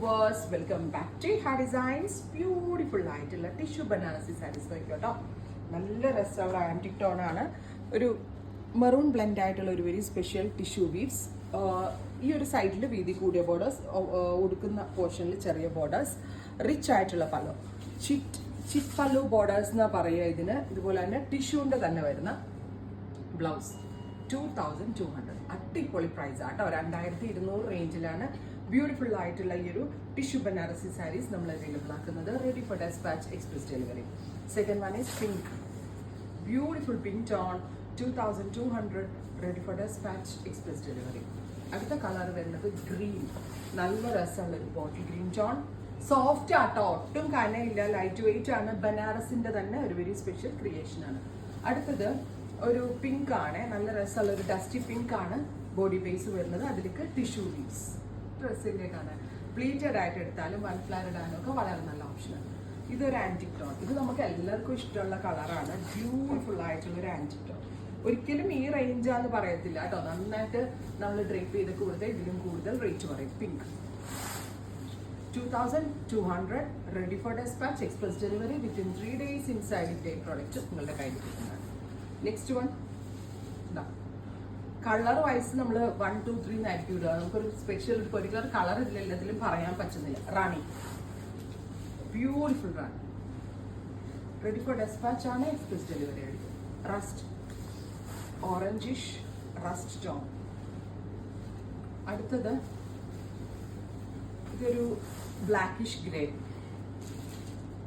Viewers, welcome back to ഹാ designs. Beautiful ആയിട്ടുള്ള tissue Banarasi saris നോക്കിക്കോട്ടോ. നല്ല രസമുള്ള ആൻറ്റിക് ടോൺ ആണ്. ഒരു മെറൂൺ ബ്ലെൻഡ് ആയിട്ടുള്ള ഒരു വെരി സ്പെഷ്യൽ ടിഷ്യൂ വീവ്സ്. ഈ ഒരു സൈഡിൽ വീതി കൂടിയ ബോർഡേഴ്സ്, ഉടുക്കുന്ന പോർഷനിൽ ചെറിയ ബോർഡേഴ്സ്, റിച്ച് ആയിട്ടുള്ള പല്ലോ, ചിറ്റ് പല്ലു ബോർഡേഴ്സ് എന്നാ പറയുക ഇതിന്. ഇതുപോലെ തന്നെ ടിഷ്യൂൻ്റെ തന്നെ വരുന്ന ബ്ലൗസ് 2200. അടിപൊളി പ്രൈസ് ആട്ടോ. 2200 റേഞ്ചിലാണ് ബ്യൂട്ടിഫുൾ ആയിട്ടുള്ള ഈ ഒരു ടിഷ്യൂ ബനാറസി സാരീസ് നമ്മൾ അവൈലബിൾ ആക്കുന്നത്. Ready for despatch, express delivery. Second one is pink, beautiful pink tone 2200, ready for despatch, express delivery. അടുത്ത കളർ വരുന്നത് ഗ്രീൻ, നല്ല രസമുള്ള ഒരു ബോട്ടിൽ ഗ്രീൻ ടോൺ. സോഫ്റ്റ് ആട്ടോ, ഒട്ടും കനയില്ല, ലൈറ്റ് വെയിറ്റ് ആണ്. ബനാറസിന്റെ തന്നെ ഒരു വെരി സ്പെഷ്യൽ ക്രിയേഷൻ ആണ്. അടുത്തത് ഒരു പിങ്ക് ആണ്, നല്ല രസമുള്ള ഒരു ഡസ്റ്റി പിങ്ക് ആണ് ബോഡി ബേസ് വരുന്നത്. അതിലേക്ക് ടിഷ്യൂ വീവ്സ്. ഡ്രസ്സിലേക്കാണ് പ്ലീറ്റഡ് ആയിട്ട് എടുത്താലും വൺ ഫ്ലവർ ഇടാനും ഒക്കെ വളരെ നല്ല ഓപ്ഷനാണ്. ഇതൊരു ആൻറ്റിക് ടോൺ, ഇത് നമുക്ക് എല്ലാവർക്കും ഇഷ്ടമുള്ള കളറാണ്. ബ്യൂട്ടിഫുൾ ആയിട്ടുള്ള ഒരു ആൻറ്റിക് ടോൺ. ഒരിക്കലും ഈ റേഞ്ചാന്ന് പറയത്തില്ല കേട്ടോ. നന്നായിട്ട് നമ്മൾ ഡ്രേപ്പ് ചെയ്ത് കൂടുതൽ ഇതിലും കൂടുതൽ റേറ്റ് പറയും. Pink 2200, ready for despatch, express delivery. Within 3 days inside India product നിങ്ങളുടെ കയ്യിൽ കിട്ടുന്നതാണ്. നെക്സ്റ്റ് വൺ, കളർ വൈസ് നമ്മൾ 1, 2, 3 ആയിരിക്കും ഇടുക. നമുക്കൊരു സ്പെഷ്യൽ പെർട്ടിക്കുലർ കളർ ഇതിൽ എല്ലാത്തിലും പറയാൻ പറ്റുന്നില്ല. Rani, beautiful Rani, ready for despatch ആണ്, എക്സ്പ്രസ് ഡെലിവറി ആയിരിക്കും. Rust, orangish rust tone. അടുത്തത് ഇതൊരു blackish grey,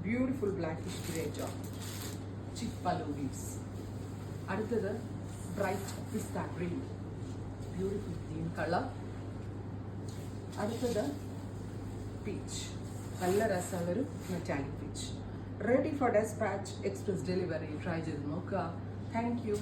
beautiful blackish grey tone, ചിറ്റ് പല്ലു വീവ്സ്. അടുത്തത് bright pista green, beautiful green colour. അടുത്തത് പീച്ച്, നല്ല രസമുള്ളൊരു metallic peach. Ready for despatch, express delivery. Try ചെയ്ത് നോക്കുക. Thank U.